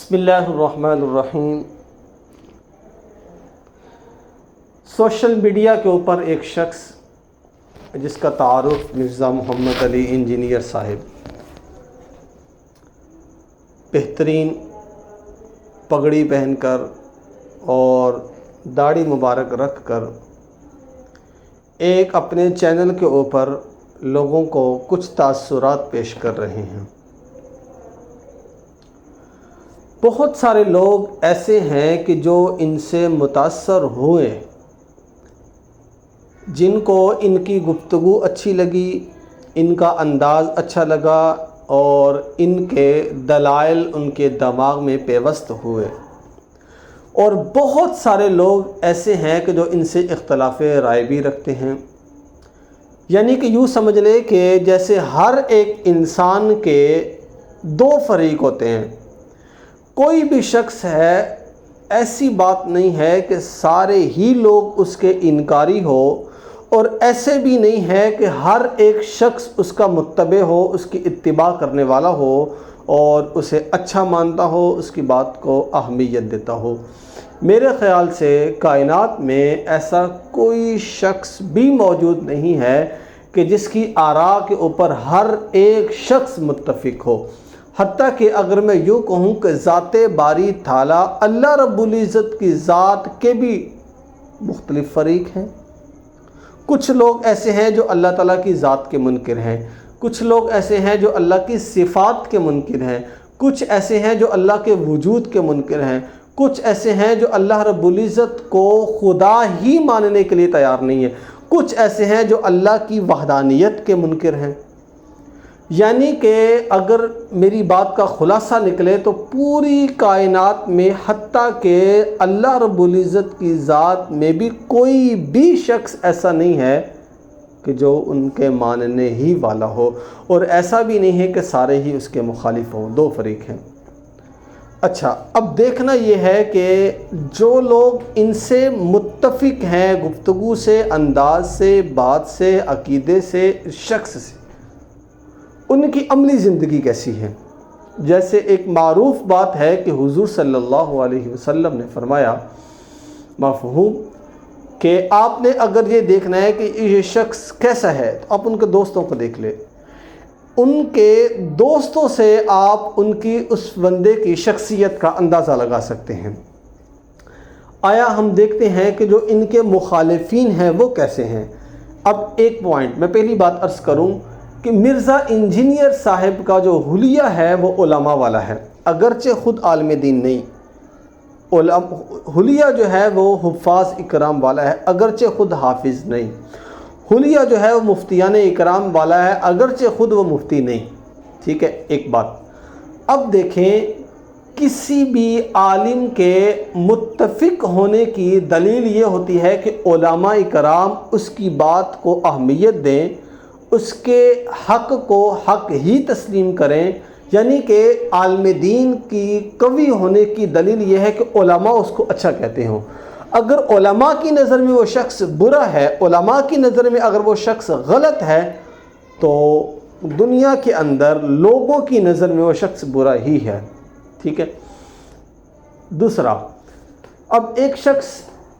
بسم اللہ الرحمن الرحیم۔ سوشل میڈیا کے اوپر ایک شخص جس کا تعارف مرزا محمد علی انجینئر صاحب، بہترین پگڑی پہن کر اور داڑھی مبارک رکھ کر ایک اپنے چینل کے اوپر لوگوں کو کچھ تاثرات پیش کر رہے ہیں۔ بہت سارے لوگ ایسے ہیں کہ جو ان سے متاثر ہوئے، جن کو ان کی گفتگو اچھی لگی، ان کا انداز اچھا لگا اور ان کے دلائل ان کے دماغ میں پیوست ہوئے، اور بہت سارے لوگ ایسے ہیں کہ جو ان سے اختلاف رائے بھی رکھتے ہیں۔ یعنی کہ یوں سمجھ لے کہ جیسے ہر ایک انسان کے دو فریق ہوتے ہیں، کوئی بھی شخص ہے، ایسی بات نہیں ہے کہ سارے ہی لوگ اس کے انکاری ہو، اور ایسے بھی نہیں ہے کہ ہر ایک شخص اس کا متبع ہو، اس کی اتباع کرنے والا ہو اور اسے اچھا مانتا ہو، اس کی بات کو اہمیت دیتا ہو۔ میرے خیال سے کائنات میں ایسا کوئی شخص بھی موجود نہیں ہے کہ جس کی آراء کے اوپر ہر ایک شخص متفق ہو۔ حتیٰ کہ اگر میں یوں کہوں کہ ذات باری تعالیٰ اللہ رب العزت کی ذات کے بھی مختلف فریق ہیں۔ کچھ لوگ ایسے ہیں جو اللہ تعالیٰ کی ذات کے منکر ہیں، کچھ لوگ ایسے ہیں جو اللہ کی صفات کے منکر ہیں، کچھ ایسے ہیں جو اللہ کے وجود کے منکر ہیں، کچھ ایسے ہیں جو اللہ رب العزت کو خدا ہی ماننے کے لیے تیار نہیں ہے، کچھ ایسے ہیں جو اللہ کی وحدانیت کے منکر ہیں۔ یعنی کہ اگر میری بات کا خلاصہ نکلے تو پوری کائنات میں حتیٰ کہ اللہ رب العزت کی ذات میں بھی کوئی بھی شخص ایسا نہیں ہے کہ جو ان کے ماننے ہی والا ہو، اور ایسا بھی نہیں ہے کہ سارے ہی اس کے مخالف ہوں۔ دو فریق ہیں۔ اچھا، اب دیکھنا یہ ہے کہ جو لوگ ان سے متفق ہیں گفتگو سے، انداز سے، بات سے، عقیدے سے، شخص سے، ان کی عملی زندگی کیسی ہے۔ جیسے ایک معروف بات ہے کہ حضور صلی اللہ علیہ وسلم نے فرمایا، مفہوم کہ آپ نے اگر یہ دیکھنا ہے کہ یہ شخص کیسا ہے تو آپ ان کے دوستوں کو دیکھ لیں، ان کے دوستوں سے آپ ان کی اس بندے کی شخصیت کا اندازہ لگا سکتے ہیں۔ آیا ہم دیکھتے ہیں کہ جو ان کے مخالفین ہیں وہ کیسے ہیں۔ اب ایک پوائنٹ میں پہلی بات عرض کروں کہ مرزا انجینئر صاحب کا جو حلیہ ہے وہ علماء والا ہے، اگرچہ خود عالم دین نہیں۔ حلیہ جو ہے وہ حفاظ اکرام والا ہے، اگرچہ خود حافظ نہیں۔ حلیہ جو ہے وہ مفتیان اکرام والا ہے، اگرچہ خود وہ مفتی نہیں۔ ٹھیک ہے، ایک بات۔ اب دیکھیں، کسی بھی عالم کے متفق ہونے کی دلیل یہ ہوتی ہے کہ علماء اکرام اس کی بات کو اہمیت دیں، اس کے حق کو حق ہی تسلیم کریں۔ یعنی کہ عالم دین کی قوی ہونے کی دلیل یہ ہے کہ علماء اس کو اچھا کہتے ہوں۔ اگر علماء کی نظر میں وہ شخص برا ہے، علماء کی نظر میں اگر وہ شخص غلط ہے، تو دنیا کے اندر لوگوں کی نظر میں وہ شخص برا ہی ہے۔ ٹھیک ہے۔ دوسرا، اب ایک شخص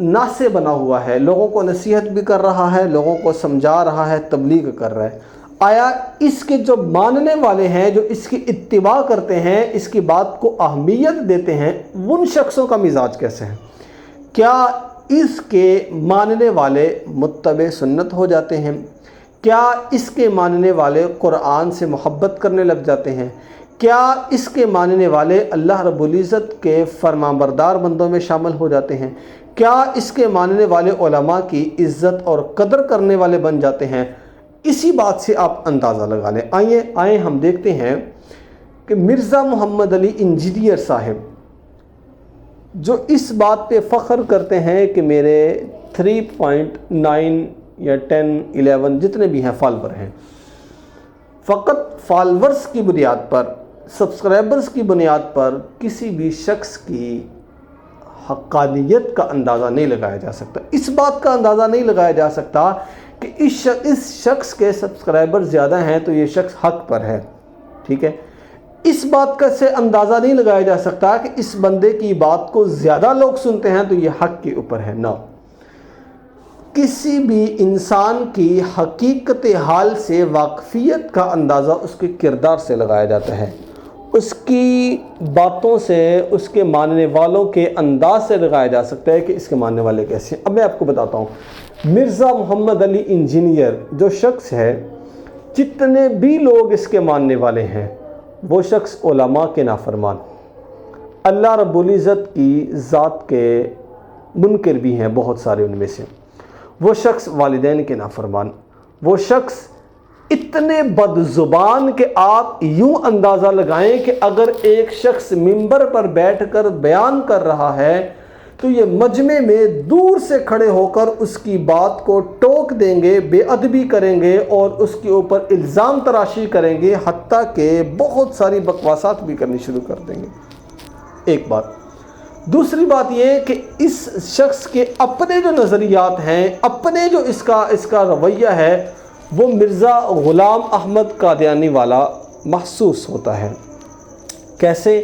ناصح بنا ہوا ہے، لوگوں کو نصیحت بھی کر رہا ہے، لوگوں کو سمجھا رہا ہے، تبلیغ کر رہا ہے۔ آیا اس کے جو ماننے والے ہیں، جو اس کی اتباع کرتے ہیں، اس کی بات کو اہمیت دیتے ہیں، ان شخصوں کا مزاج کیسے ہے؟ کیا اس کے ماننے والے متبع سنت ہو جاتے ہیں؟ کیا اس کے ماننے والے قرآن سے محبت کرنے لگ جاتے ہیں؟ کیا اس کے ماننے والے اللہ رب العزت کے فرمانبردار بندوں میں شامل ہو جاتے ہیں؟ کیا اس کے ماننے والے علماء کی عزت اور قدر کرنے والے بن جاتے ہیں؟ اسی بات سے آپ اندازہ لگا لیں۔ آئیں ہم دیکھتے ہیں کہ مرزا محمد علی انجینئر صاحب جو اس بات پہ فخر کرتے ہیں کہ میرے 3.9 یا 10 11 جتنے بھی ہیں فالوور ہیں، فقط فالورز کی بنیاد پر، سبسکرائبرز کی بنیاد پر کسی بھی شخص کی حقانیت کا اندازہ نہیں لگایا جا سکتا۔ اس بات کا اندازہ نہیں لگایا جا سکتا کہ اس شخص کے سبسکرائبر زیادہ ہیں تو یہ شخص حق پر ہے۔ ٹھیک ہے، اس بات کا سے اندازہ نہیں لگایا جا سکتا کہ اس بندے کی بات کو زیادہ لوگ سنتے ہیں تو یہ حق کے اوپر ہے، نہ۔ کسی بھی انسان کی حقیقت حال سے واقفیت کا اندازہ اس کے کردار سے لگایا جاتا ہے، اس کی باتوں سے، اس کے ماننے والوں کے انداز سے لگایا جا سکتا ہے کہ اس کے ماننے والے کیسے ہیں۔ اب میں آپ کو بتاتا ہوں، مرزا محمد علی انجینئر جو شخص ہے، جتنے بھی لوگ اس کے ماننے والے ہیں، وہ شخص علماء کے نافرمان، اللہ رب العزت کی ذات کے منکر بھی ہیں بہت سارے ان میں سے، وہ شخص والدین کے نافرمان، وہ شخص اتنے بد زبان کہ آپ یوں اندازہ لگائیں کہ اگر ایک شخص منبر پر بیٹھ کر بیان کر رہا ہے تو یہ مجمع میں دور سے کھڑے ہو کر اس کی بات کو ٹوک دیں گے، بے ادبی کریں گے اور اس کے اوپر الزام تراشی کریں گے، حتیٰ کہ بہت ساری بکواسات بھی کرنی شروع کر دیں گے۔ ایک بات۔ دوسری بات یہ کہ اس شخص کے اپنے جو نظریات ہیں، اپنے جو اس کا رویہ ہے، وہ مرزا غلام احمد قادیانی والا محسوس ہوتا ہے۔ کیسے؟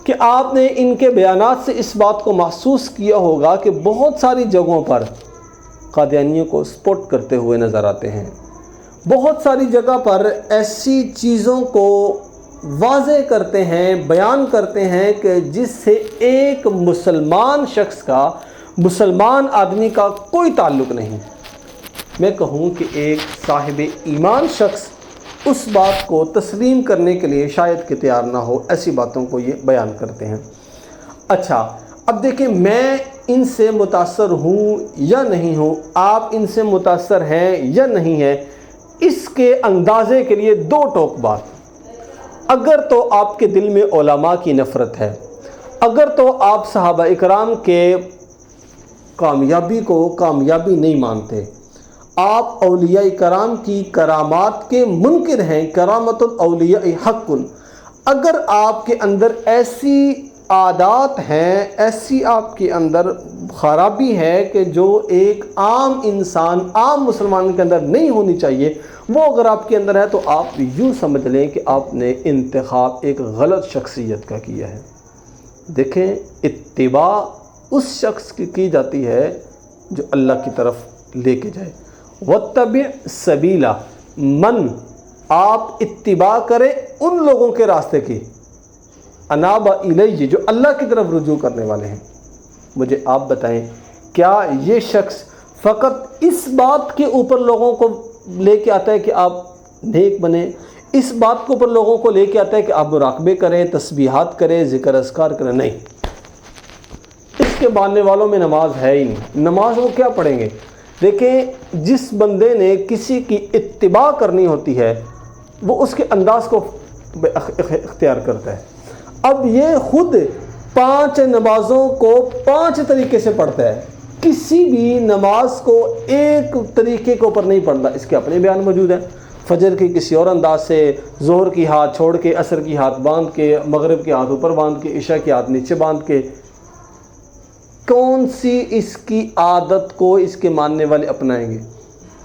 کہ آپ نے ان کے بیانات سے اس بات کو محسوس کیا ہوگا کہ بہت ساری جگہوں پر قادیانیوں کو سپورٹ کرتے ہوئے نظر آتے ہیں، بہت ساری جگہ پر ایسی چیزوں کو واضح کرتے ہیں، بیان کرتے ہیں کہ جس سے ایک مسلمان شخص کا، مسلمان آدمی کا کوئی تعلق نہیں۔ میں کہوں کہ ایک صاحب ایمان شخص اس بات کو تسلیم کرنے کے لیے شاید کہ تیار نہ ہو، ایسی باتوں کو یہ بیان کرتے ہیں۔ اچھا، اب دیکھیں میں ان سے متاثر ہوں یا نہیں ہوں، آپ ان سے متاثر ہیں یا نہیں ہیں، اس کے اندازے کے لیے دو ٹوک بات۔ اگر تو آپ کے دل میں علماء کی نفرت ہے، اگر تو آپ صحابہ اکرام کے کامیابی کو کامیابی نہیں مانتے، آپ اولیاء کرام کی کرامات کے منکر ہیں، کرامت الاولیاء حق، اگر آپ کے اندر ایسی عادات ہیں، ایسی آپ کے اندر خرابی ہے کہ جو ایک عام انسان، عام مسلمان کے اندر نہیں ہونی چاہیے، وہ اگر آپ کے اندر ہے تو آپ یوں سمجھ لیں کہ آپ نے انتخاب ایک غلط شخصیت کا کیا ہے۔ دیکھیں، اتباع اس شخص کی جاتی ہے جو اللہ کی طرف لے کے جائے۔ وَاتَّبِعْ سَبِيلَ من، آپ اتباع کریں ان لوگوں کے راستے کی، اناب الیہ، جو اللہ کی طرف رجوع کرنے والے ہیں۔ مجھے آپ بتائیں، کیا یہ شخص فقط اس بات کے اوپر لوگوں کو لے کے آتا ہے کہ آپ نیک بنیں، اس بات کے اوپر لوگوں کو لے کے آتا ہے کہ آپ مراقبے کریں، تسبیحات کریں، ذکر اذکار کریں؟ نہیں، اس کے ماننے والوں میں نماز ہے ہی نہیں۔ نماز وہ کیا پڑھیں گے؟ دیکھیں، جس بندے نے کسی کی اتباع کرنی ہوتی ہے وہ اس کے انداز کو اختیار کرتا ہے۔ اب یہ خود 5 نمازوں کو 5 طریقے سے پڑھتا ہے، کسی بھی نماز کو ایک طریقے کے اوپر نہیں پڑھتا، اس کے اپنے بیان موجود ہیں۔ فجر کی کسی اور انداز سے، ظہر کی ہاتھ چھوڑ کے، عصر کی ہاتھ باندھ کے، مغرب کے ہاتھ اوپر باندھ کے، عشاء کی ہاتھ نیچے باندھ کے۔ کون سی اس کی عادت کو اس کے ماننے والے اپنائیں گے؟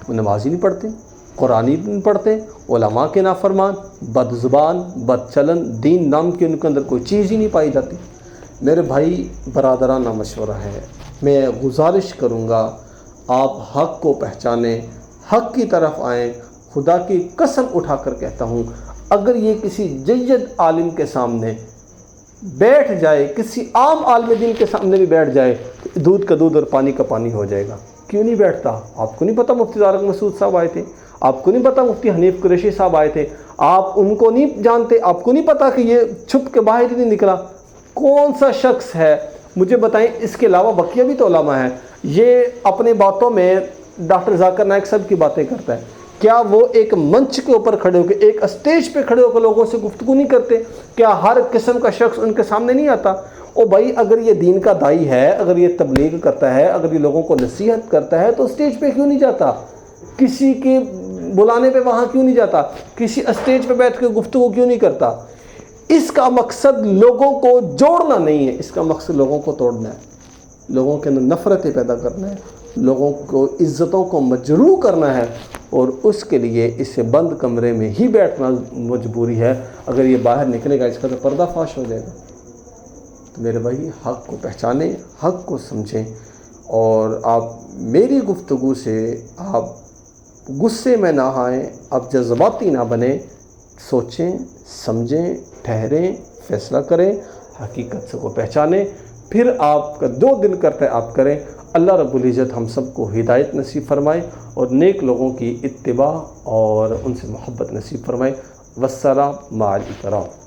وہ نماز ہی نہیں پڑھتے، قرآن ہی نہیں پڑھتے، علماء کے نافرمان، بد زبان، بد چلن، دین نام کی ان کے اندر کوئی چیز ہی نہیں پائی جاتی۔ میرے بھائی، برادرانہ مشورہ ہے، میں گزارش کروں گا آپ حق کو پہچانیں، حق کی طرف آئیں۔ خدا کی قسم اٹھا کر کہتا ہوں، اگر یہ کسی جید عالم کے سامنے بیٹھ جائے، کسی عام عالم دین کے سامنے بھی بیٹھ جائے، تو دودھ کا دودھ اور پانی کا پانی ہو جائے گا۔ کیوں نہیں بیٹھتا؟ آپ کو نہیں پتہ مفتی طارق مسعود صاحب آئے تھے؟ آپ کو نہیں پتہ مفتی حنیف قریشی صاحب آئے تھے؟ آپ ان کو نہیں جانتے؟ آپ کو نہیں پتہ کہ یہ چھپ کے باہر ہی نہیں نکلا؟ کون سا شخص ہے مجھے بتائیں؟ اس کے علاوہ بقیہ بھی تو علماء ہیں۔ یہ اپنے باتوں میں ڈاکٹر ذاکر نائک صاحب کی باتیں کرتا ہے، کیا وہ ایک منچ کے اوپر کھڑے ہو کے، ایک اسٹیج پہ کھڑے ہو کے لوگوں سے گفتگو نہیں کرتے؟ کیا ہر قسم کا شخص ان کے سامنے نہیں آتا؟ او بھائی، اگر یہ دین کا داعی ہے، اگر یہ تبلیغ کرتا ہے، اگر یہ لوگوں کو نصیحت کرتا ہے تو اسٹیج پہ کیوں نہیں جاتا؟ کسی کے بلانے پہ وہاں کیوں نہیں جاتا؟ کسی اسٹیج پہ بیٹھ کے گفتگو کیوں نہیں کرتا؟ اس کا مقصد لوگوں کو جوڑنا نہیں ہے، اس کا مقصد لوگوں کو توڑنا ہے، لوگوں کے اندر نفرتیں پیدا کرنا ہے۔ لوگوں کو عزتوں کو مجروح کرنا ہے، اور اس کے لیے اسے بند کمرے میں ہی بیٹھنا مجبوری ہے۔ اگر یہ باہر نکلے گا اس کا تو پردہ فاش ہو جائے گا۔ تو میرے بھائی، حق کو پہچانیں، حق کو سمجھیں، اور آپ میری گفتگو سے آپ غصے میں نہ آئیں، آپ جذباتی نہ بنیں، سوچیں، سمجھیں، ٹھہریں، فیصلہ کریں، حقیقت کو پہچانیں، پھر آپ کا جو دل کرتا ہے آپ کریں۔ اللہ رب العزت ہم سب کو ہدایت نصیب فرمائے اور نیک لوگوں کی اتباع اور ان سے محبت نصیب فرمائے۔ والسلام مع الاکرام۔